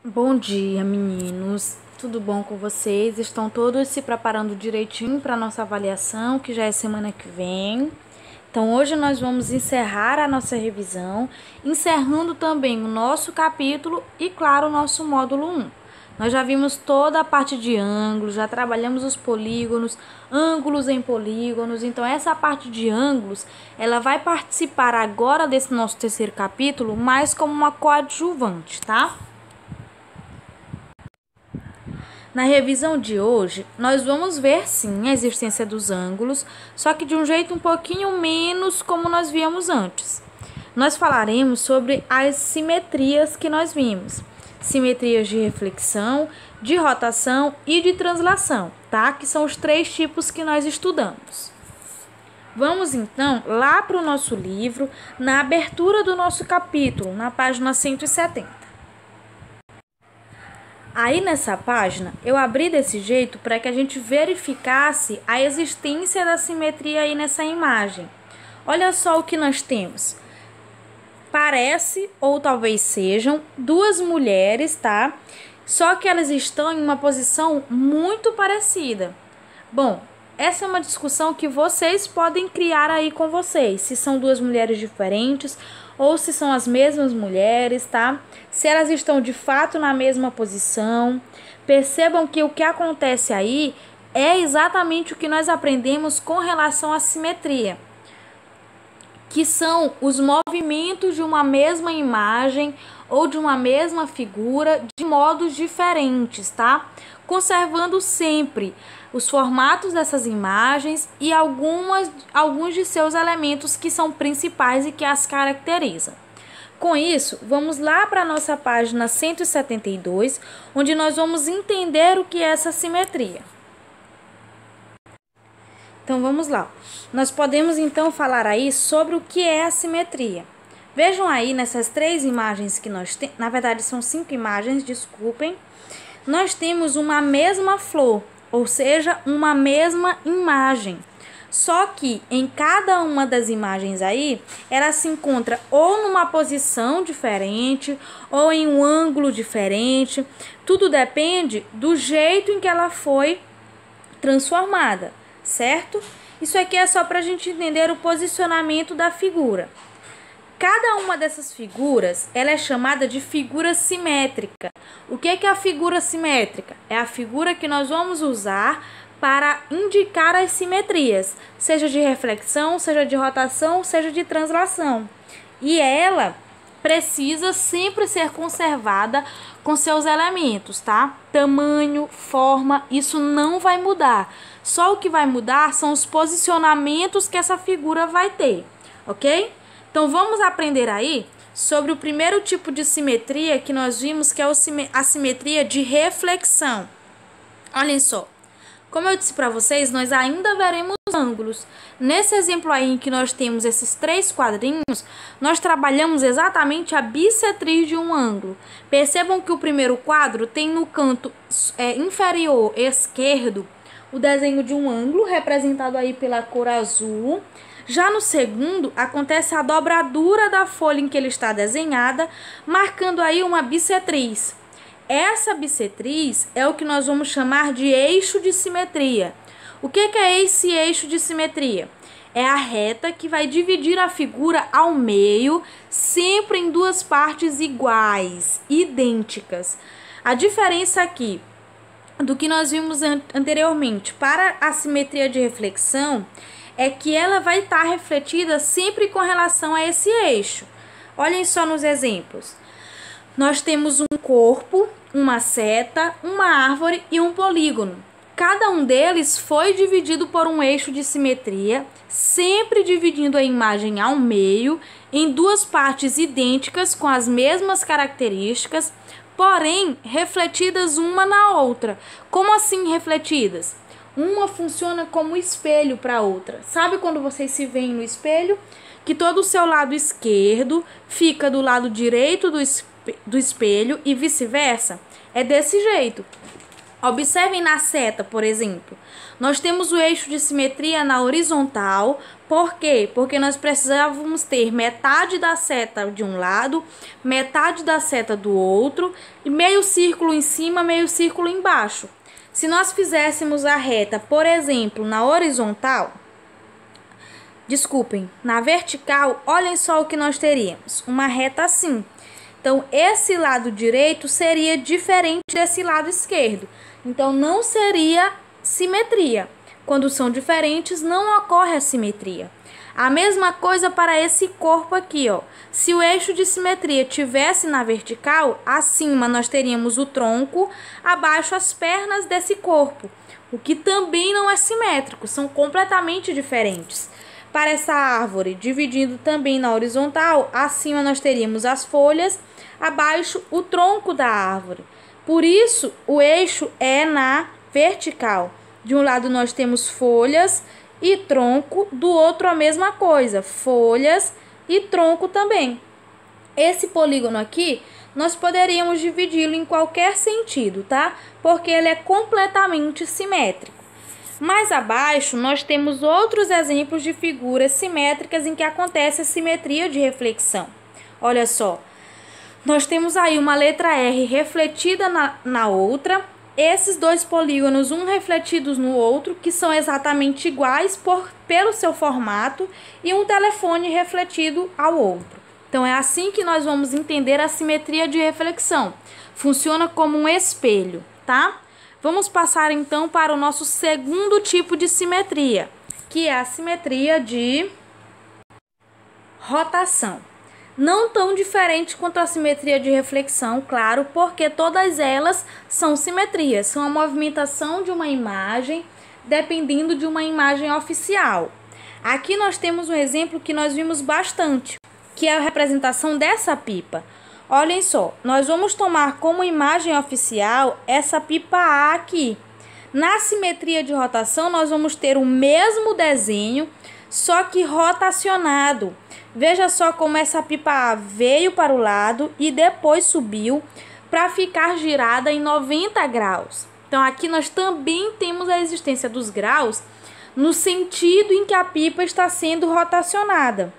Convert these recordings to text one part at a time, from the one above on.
Bom dia, meninos. Tudo bom com vocês? Estão todos se preparando direitinho para a nossa avaliação, que já é semana que vem. Então, hoje nós vamos encerrar a nossa revisão, encerrando também o nosso capítulo e, claro, o nosso módulo 1. Nós já vimos toda a parte de ângulos, já trabalhamos os polígonos, ângulos em polígonos. Então, essa parte de ângulos, ela vai participar agora desse nosso terceiro capítulo, mais como uma coadjuvante, tá? Na revisão de hoje, nós vamos ver sim a existência dos ângulos, só que de um jeito um pouquinho menos como nós víamos antes. Nós falaremos sobre as simetrias que nós vimos. Simetrias de reflexão, de rotação e de translação, tá? Que são os três tipos que nós estudamos. Vamos então lá para o nosso livro, na abertura do nosso capítulo, na página 170. Aí nessa página, eu abri desse jeito para que a gente verificasse a existência da simetria aí nessa imagem. Olha só o que nós temos. Parece, ou talvez sejam, duas mulheres, tá? Só que elas estão em uma posição muito parecida. Bom, essa é uma discussão que vocês podem criar aí com vocês. Se são duas mulheres diferentes ou se são as mesmas mulheres, tá? Se elas estão de fato na mesma posição. Percebam que o que acontece aí é exatamente o que nós aprendemos com relação à simetria, que são os movimentos de uma mesma imagem ou de uma mesma figura de modos diferentes, tá? Conservando sempre os formatos dessas imagens e alguns de seus elementos que são principais e que as caracterizam. Com isso, vamos lá para a nossa página 172, onde nós vamos entender o que é essa simetria. Então, vamos lá. Nós podemos, então, falar aí sobre o que é a simetria. Vejam aí nessas três imagens que nós temos, na verdade são 5 imagens, desculpem. Nós temos uma mesma flor, ou seja, uma mesma imagem. Só que em cada uma das imagens aí, ela se encontra ou numa posição diferente, ou em um ângulo diferente. Tudo depende do jeito em que ela foi transformada, certo? Isso aqui é só para a gente entender o posicionamento da figura. Cada uma dessas figuras, ela é chamada de figura simétrica. O que é a figura simétrica? É a figura que nós vamos usar para indicar as simetrias, seja de reflexão, seja de rotação, seja de translação. E ela precisa sempre ser conservada com seus elementos, tá? Tamanho, forma, isso não vai mudar. Só o que vai mudar são os posicionamentos que essa figura vai ter, ok? Então, vamos aprender aí sobre o primeiro tipo de simetria que nós vimos, que é a simetria de reflexão. Olhem só. Como eu disse para vocês, nós ainda veremos ângulos. Nesse exemplo aí em que nós temos esses 3 quadrinhos, nós trabalhamos exatamente a bissetriz de um ângulo. Percebam que o primeiro quadro tem no canto inferior esquerdo o desenho de um ângulo, representado aí pela cor azul. Já no segundo, acontece a dobradura da folha em que ele está desenhada, marcando aí uma bissetriz. Essa bissetriz é o que nós vamos chamar de eixo de simetria. O que é esse eixo de simetria? É a reta que vai dividir a figura ao meio, sempre em duas partes iguais, idênticas. A diferença aqui do que nós vimos anteriormente para a simetria de reflexão é que ela vai estar refletida sempre com relação a esse eixo. Olhem só nos exemplos. Nós temos um corpo, uma seta, uma árvore e um polígono. Cada um deles foi dividido por um eixo de simetria, sempre dividindo a imagem ao meio, em duas partes idênticas com as mesmas características, porém refletidas uma na outra. Como assim refletidas? Uma funciona como espelho para a outra. Sabe quando vocês se veem no espelho? Que todo o seu lado esquerdo fica do lado direito do espelho e vice-versa? É desse jeito. Observem na seta, por exemplo. Nós temos o eixo de simetria na horizontal, Por quê? Porque nós precisávamos ter metade da seta de um lado, metade da seta do outro, e meio círculo em cima, meio círculo embaixo. Se nós fizéssemos a reta, por exemplo, na horizontal, na vertical, olhem só o que nós teríamos. Uma reta assim. Então, esse lado direito seria diferente desse lado esquerdo. Então, não seria simetria. Quando são diferentes, não ocorre a simetria. A mesma coisa para esse corpo aqui, ó. Se o eixo de simetria tivesse na vertical, acima nós teríamos o tronco, abaixo as pernas desse corpo, o que também não é simétrico, são completamente diferentes. Para essa árvore, dividindo também na horizontal, acima nós teríamos as folhas, abaixo o tronco da árvore. Por isso, o eixo é na vertical. De um lado nós temos folhas e tronco, do outro a mesma coisa, folhas e tronco também. Esse polígono aqui, nós poderíamos dividi-lo em qualquer sentido, tá? Porque ele é completamente simétrico. Mais abaixo, nós temos outros exemplos de figuras simétricas em que acontece a simetria de reflexão. Olha só, nós temos aí uma letra R refletida na outra, esses dois polígonos, um refletidos no outro, que são exatamente iguais pelo seu formato, e um telefone refletido ao outro. Então, é assim que nós vamos entender a simetria de reflexão. Funciona como um espelho, tá? Vamos passar, então, para o nosso segundo tipo de simetria, que é a simetria de rotação. Não tão diferente quanto a simetria de reflexão, claro, porque todas elas são simetrias, são a movimentação de uma imagem dependendo de uma imagem oficial. Aqui nós temos um exemplo que nós vimos bastante, que é a representação dessa pipa. Olhem só, nós vamos tomar como imagem oficial essa pipa A aqui. Na simetria de rotação, nós vamos ter o mesmo desenho, só que rotacionado. Veja só como essa pipa A veio para o lado e depois subiu para ficar girada em 90 graus. Então, aqui nós também temos a existência dos graus no sentido em que a pipa está sendo rotacionada,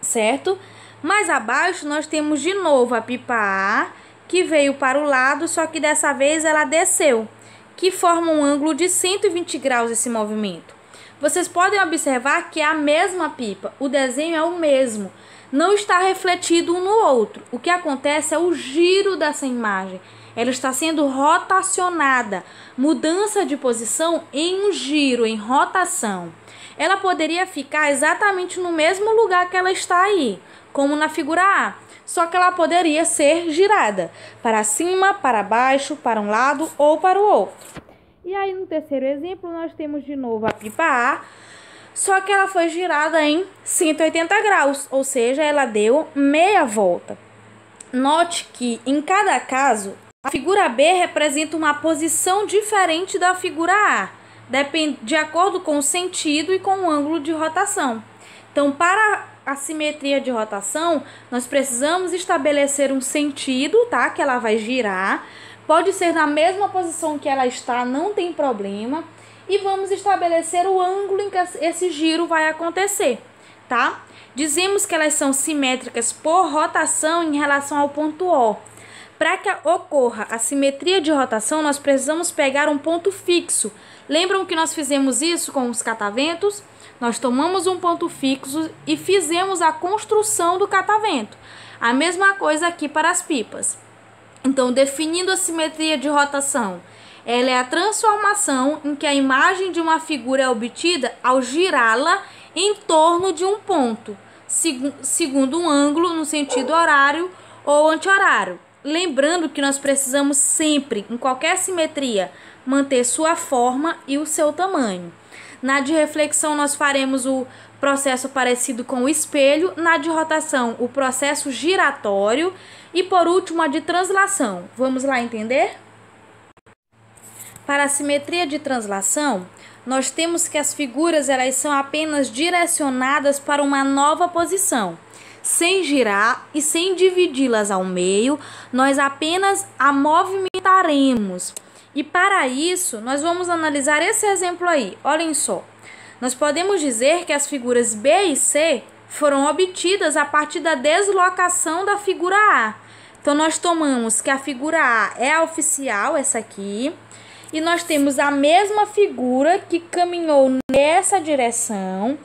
certo? Mais abaixo, nós temos de novo a pipa A, que veio para o lado, só que dessa vez ela desceu, que forma um ângulo de 120 graus esse movimento. Vocês podem observar que é a mesma pipa, o desenho é o mesmo, não está refletido um no outro. O que acontece é o giro dessa imagem, ela está sendo rotacionada, mudança de posição em um giro, em rotação. Ela poderia ficar exatamente no mesmo lugar que ela está aí, como na figura A, só que ela poderia ser girada para cima, para baixo, para um lado ou para o outro. E aí, no terceiro exemplo, nós temos de novo a pipa A, só que ela foi girada em 180 graus, ou seja, ela deu meia volta. Note que, em cada caso, a figura B representa uma posição diferente da figura A, de acordo com o sentido e com o ângulo de rotação. Então, para a simetria de rotação, nós precisamos estabelecer um sentido, tá? Que ela vai girar. Pode ser na mesma posição que ela está, não tem problema. E vamos estabelecer o ângulo em que esse giro vai acontecer, tá? Dizemos que elas são simétricas por rotação em relação ao ponto O. Para que ocorra a simetria de rotação, nós precisamos pegar um ponto fixo. Lembram que nós fizemos isso com os cataventos? Nós tomamos um ponto fixo e fizemos a construção do catavento. A mesma coisa aqui para as pipas. Então, definindo a simetria de rotação, ela é a transformação em que a imagem de uma figura é obtida ao girá-la em torno de um ponto, segundo um ângulo no sentido horário ou anti-horário. Lembrando que nós precisamos sempre, em qualquer simetria, manter sua forma e o seu tamanho. Na de reflexão, nós faremos o processo parecido com o espelho. Na de rotação, o processo giratório. E, por último, a de translação. Vamos lá entender? Para a simetria de translação, nós temos que as figuras elas são apenas direcionadas para uma nova posição. Sem girar e sem dividi-las ao meio, nós apenas a movimentaremos. E para isso, nós vamos analisar esse exemplo aí. Olhem só. Nós podemos dizer que as figuras B e C foram obtidas a partir da deslocação da figura A. Então, nós tomamos que a figura A é a oficial, essa aqui, e nós temos a mesma figura que caminhou nessa direção,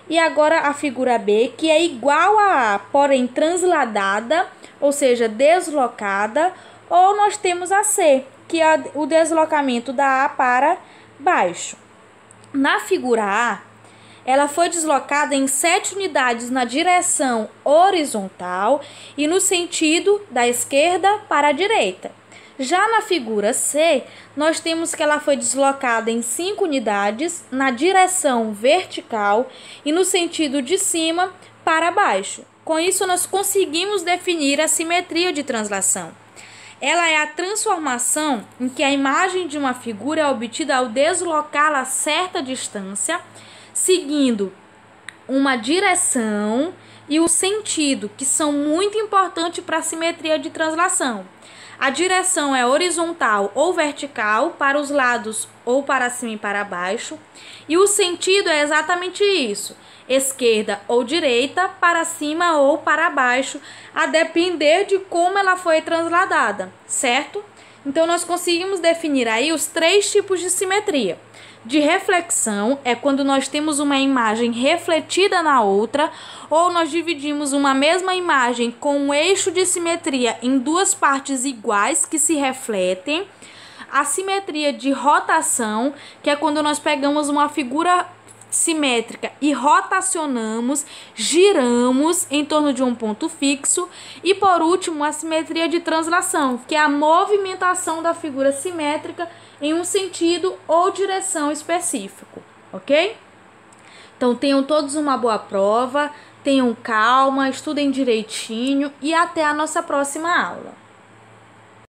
e agora a figura B, que é igual a A, porém transladada, ou seja, deslocada, ou nós temos a C, que é o deslocamento da A para baixo. Na figura A, ela foi deslocada em 7 unidades na direção horizontal e no sentido da esquerda para a direita. Já na figura C, nós temos que ela foi deslocada em 5 unidades na direção vertical e no sentido de cima para baixo. Com isso, nós conseguimos definir a simetria de translação. Ela é a transformação em que a imagem de uma figura é obtida ao deslocá-la a certa distância, seguindo uma direção e o sentido, que são muito importantes para a simetria de translação. A direção é horizontal ou vertical para os lados ou para cima e para baixo, e o sentido é exatamente isso, esquerda ou direita, para cima ou para baixo, a depender de como ela foi transladada, certo? Então, nós conseguimos definir aí os 3 tipos de simetria. De reflexão é quando nós temos uma imagem refletida na outra, ou nós dividimos uma mesma imagem com um eixo de simetria em 2 partes iguais que se refletem. A simetria de rotação, que é quando nós pegamos uma figura simétrica e rotacionamos, giramos em torno de um ponto fixo. E por último, a simetria de translação, que é a movimentação da figura simétrica em um sentido ou direção específico, ok? Então, tenham todos uma boa prova, tenham calma, estudem direitinho e até a nossa próxima aula.